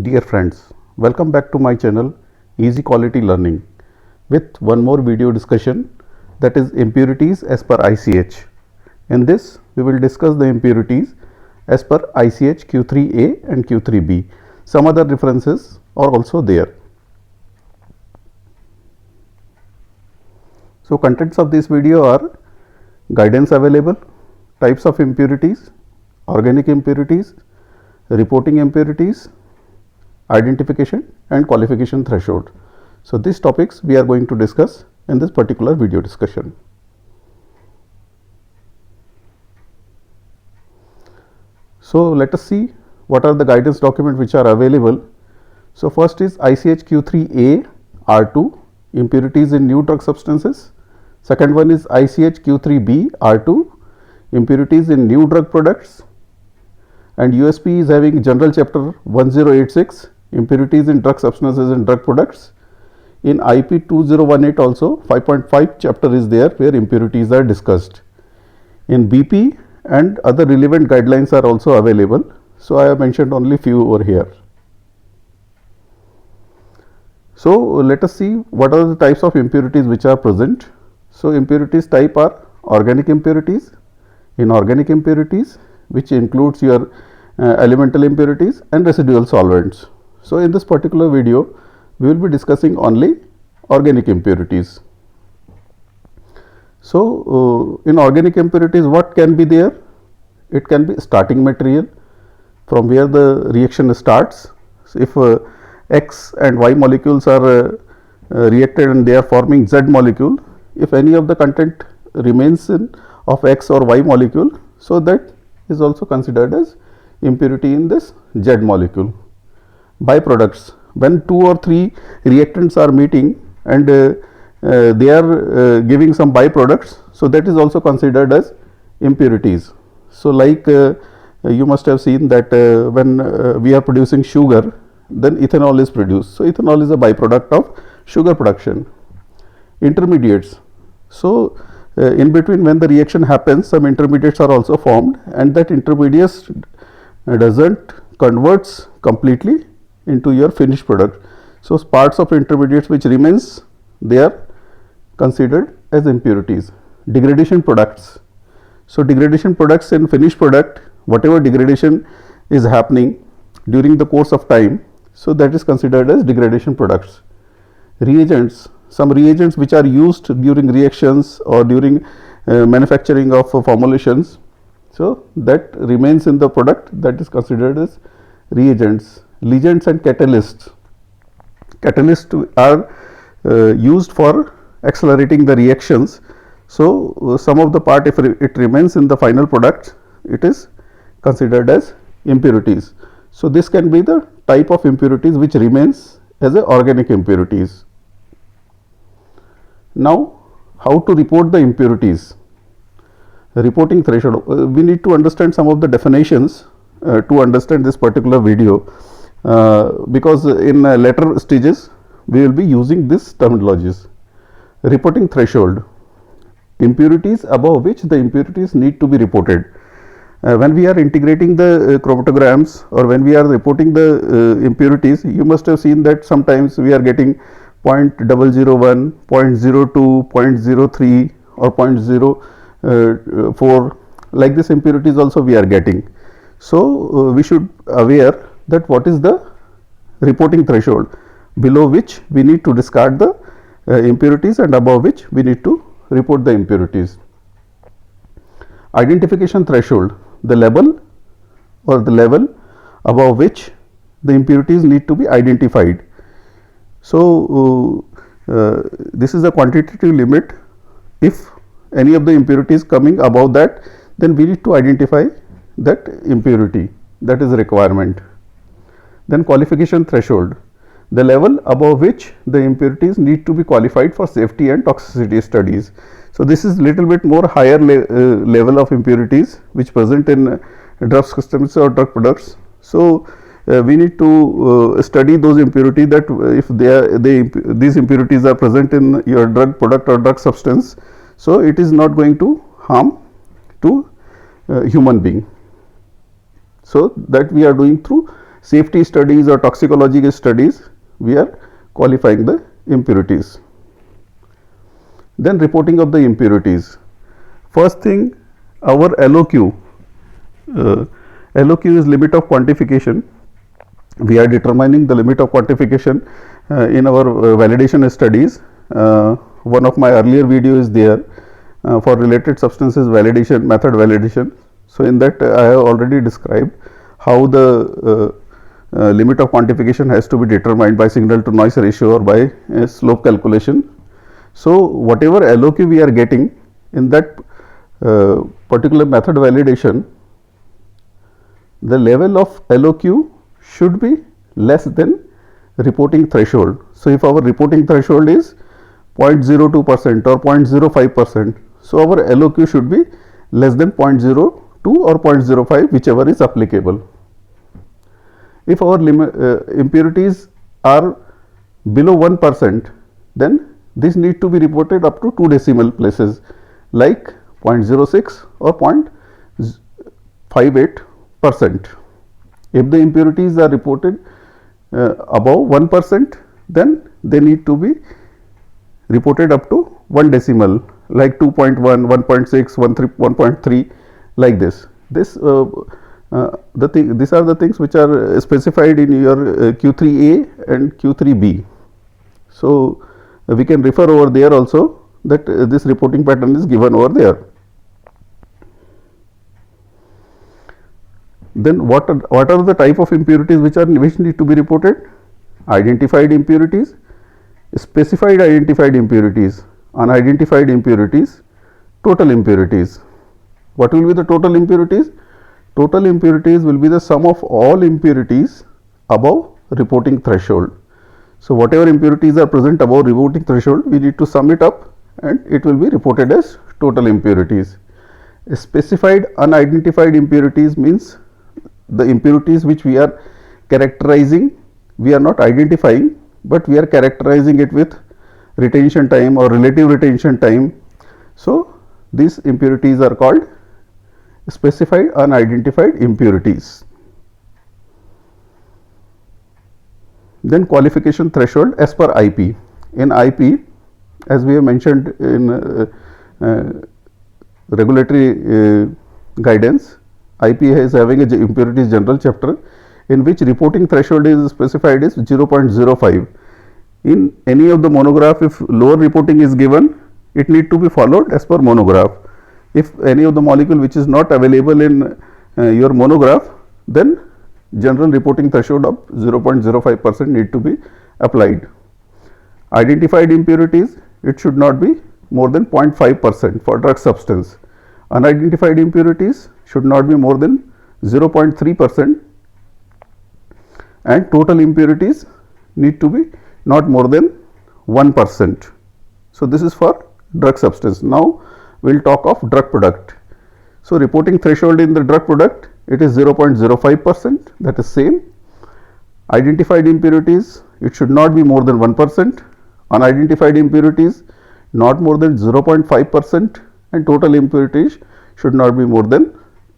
Dear friends, welcome back to my channel Easy Quality Learning with one more video discussion, that is impurities as per ICH. In this we will discuss the impurities as per ICH Q3A and Q3B. Some other differences are also there. So contents of this video are guidance available, types of impurities, organic impurities, reporting impurities, identification and qualification threshold. So these topics we are going to discuss in this particular video discussion. So let us see what are the guidance documents which are available. So first is ICH Q3A R2, impurities in new drug substances. Second one is ICH Q3B R2, impurities in new drug products. And USP is having general chapter 1086, impurities in drug substances and drug products. In IP 2018 also 5.5 chapter is there where impurities are discussed. In BP and other relevant guidelines are also available. So I have mentioned only few over here. So let us see what are the types of impurities which are present. So impurities type are organic impurities, inorganic impurities, which includes your elemental impurities and residual solvents. So in this particular video we will be discussing only organic impurities. So in organic impurities what can be there? It can be starting material from where the reaction starts. So if X and Y molecules are reacted and they are forming Z molecule, if any of the content remains of X or Y molecule, so that is also considered as impurity in this Z molecule. Byproducts, when 2 or 3 reactants are meeting and they are giving some byproducts, so that is also considered as impurities. So like you must have seen that when we are producing sugar, then ethanol is produced. So ethanol is a byproduct of sugar production. Intermediates, so in between when the reaction happens, some intermediates are also formed, and that intermediates doesn't converts completely into your finished product. So parts of intermediates which remains, they are considered as impurities. Degradation products, so degradation products in finished product, whatever degradation is happening during the course of time, so that is considered as degradation products. Reagents, some reagents which are used during reactions or during manufacturing of formulations, so that remains in the product, that is considered as reagents. Ligands and catalysts, catalysts are used for accelerating the reactions. So some of the part, if it remains in the final product, it is considered as impurities. So this can be the type of impurities which remains as a organic impurities. Now how to report the impurities? Reporting threshold, we need to understand some of the definitions to understand this particular video, because in later stages we will be using this terminologies. Reporting threshold, impurities above which the impurities need to be reported. When we are integrating the chromatograms or when we are reporting the impurities, you must have seen that sometimes we are getting 0.001, 0.02, 0.03 or 0.04, like this impurities also we are getting. So we should aware that what is the reporting threshold below which we need to discard the impurities and above which we need to report the impurities. Identification threshold, the level or the level above which the impurities need to be identified. So this is a quantitative limit. If any of the impurities coming above that, then we need to identify that impurity, that is a requirement. Then qualification threshold, the level above which the impurities need to be qualified for safety and toxicity studies. So this is little bit more higher level of impurities which present in drug substances or drug products. So we need to study those impurities, that if these impurities are present in your drug product or drug substance, so it is not going to harm to human being. So that we are doing through safety studies or toxicology studies, we are qualifying the impurities. Then reporting of the impurities. First thing, our LOQ. LOQ is limit of quantification. We are determining the limit of quantification in our validation studies. One of my earlier video is there for related substances validation, method validation. So in that I have already described how the limit of quantification has to be determined by signal to noise ratio or by slope calculation. So whatever LOQ we are getting in that particular method validation, the level of LOQ should be less than reporting threshold. So if our reporting threshold is 0.02% or 0.05%, so our LOQ should be less than 0.02 or 0.05, whichever is applicable. If our impurities are below 1%, then this need to be reported up to 2 decimal places like 0.06 or 0.58%. If the impurities are reported above 1%, then they need to be reported up to 1 decimal like 2.1, 1.6, 1.3 like this. These are the things which are specified in your Q3A and Q3B. So we can refer over there also that this reporting pattern is given over there. Then what are the type of impurities which need to be reported? Identified impurities, specified identified impurities, unidentified impurities, total impurities. What will be the total impurities? Total impurities will be the sum of all impurities above reporting threshold. So whatever impurities are present above reporting threshold, we need to sum it up and it will be reported as total impurities. Specified unidentified impurities means the impurities which we are characterizing, we are not identifying, but we are characterizing it with retention time or relative retention time. So these impurities are called specified unidentified impurities. Then qualification threshold as per IP. In IP, as we have mentioned in regulatory guidance, IP is having a impurities general chapter in which reporting threshold is specified is 0.05. In any of the monograph, if lower reporting is given, it need to be followed as per monograph. If any of the molecule which is not available in your monograph, then general reporting threshold of 0.05% need to be applied. Identified impurities, it should not be more than 0.5% for drug substance. Unidentified impurities should not be more than 0.3%, and total impurities need to be not more than 1%. So this is for drug substance. Now we will talk of drug product. So reporting threshold in the drug product, it is 0.05%, that is same. Identified impurities, it should not be more than 1%. Unidentified impurities, not more than 0.5%, and total impurities should not be more than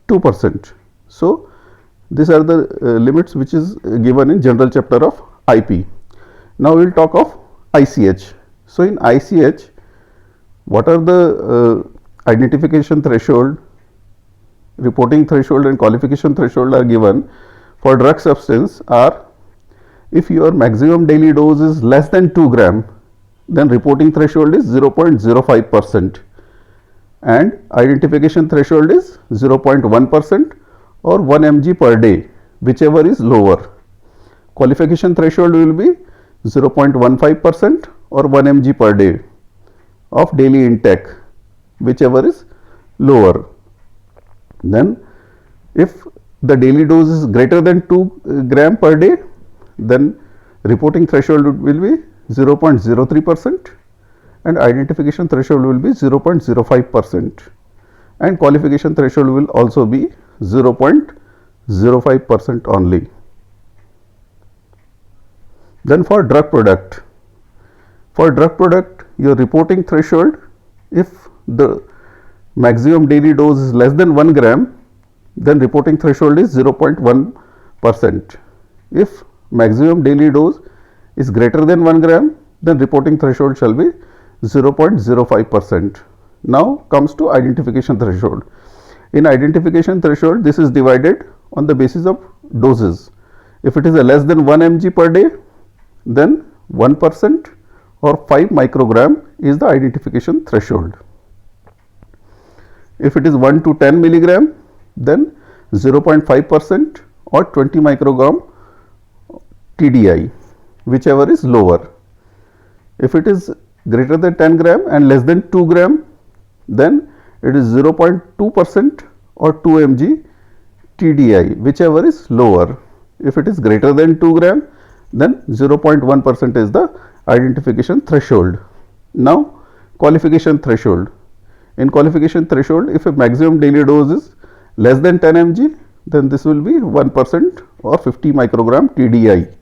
2%. So these are the limits which is given in general chapter of IP. Now we will talk of ICH. So in ICH, what are the identification threshold, reporting threshold and qualification threshold are given for drug substance are, if your maximum daily dose is less than 2 gram, then reporting threshold is 0.05% and identification threshold is 0.1% or 1 mg per day, whichever is lower. Qualification threshold will be 0.15% or 1 mg per day of daily intake, whichever is lower. Then if the daily dose is greater than 2 gram per day, then reporting threshold will be 0.03% and identification threshold will be 0.05% and qualification threshold will also be 0.05% only. Then for drug product, your reporting threshold, if the maximum daily dose is less than 1 gram, then reporting threshold is 0.1%. If maximum daily dose is greater than 1 gram, then reporting threshold shall be 0.05%. Now comes to identification threshold. In identification threshold, this is divided on the basis of doses. If it is a less than 1 mg per day, then 1% or 5 microgram is the identification threshold. If it is 1 to 10 milligram, then 0.5% or 20 microgram TDI, whichever is lower. If it is greater than 10 gram and less than 2 gram, then it is 0.2% or 2 mg TDI, whichever is lower. If it is greater than 2 gram, then 0.1% is the identification threshold. Now, qualification threshold. In qualification threshold, if a maximum daily dose is less than 10 mg, then this will be 1% or 50 microgram TDI.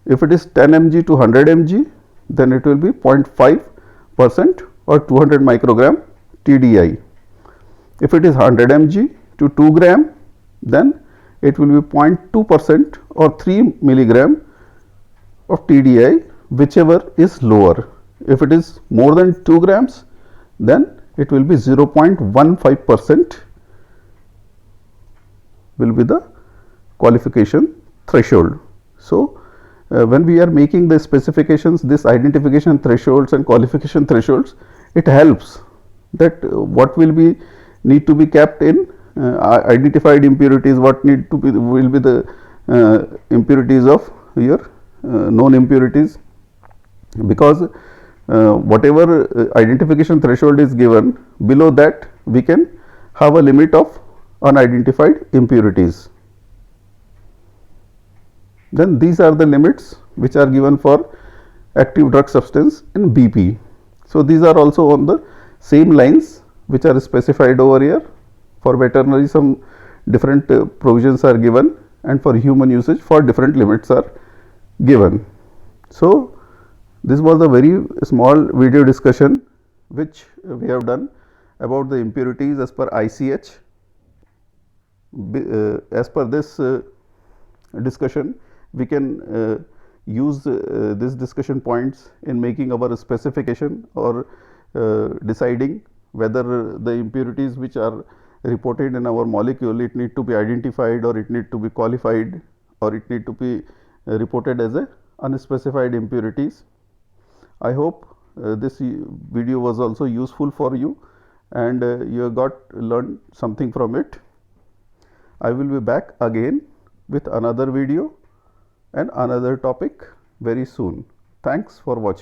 If it is 10 mg to 100 mg, then it will be 0.5% or 200 microgram TDI. If it is 100 mg to 2 gram, then it will be 0.2% or 3 milligram of TDI, whichever is lower. If it is more than 2 grams, then it will be 0.15% will be the qualification threshold. So, when we are making the specifications, this identification thresholds and qualification thresholds, it helps that what will be need to be kept in identified impurities, what need to be will be the impurities of your known impurities, because whatever identification threshold is given, below that we can have a limit of unidentified impurities. Then these are the limits which are given for active drug substance in BP. So, these are also on the same lines which are specified over here. For veterinary, some different provisions are given, and for human usage for different limits are given. So, this was a very small video discussion which we have done about the impurities as per ICH. As per this discussion, we can use this discussion points in making our specification or deciding whether the impurities which are reported in our molecule, it need to be identified or it need to be qualified or it need to be reported as a unspecified impurities. I hope this video was also useful for you, and you have learned something from it. I will be back again with another video and another topic very soon. Thanks for watching.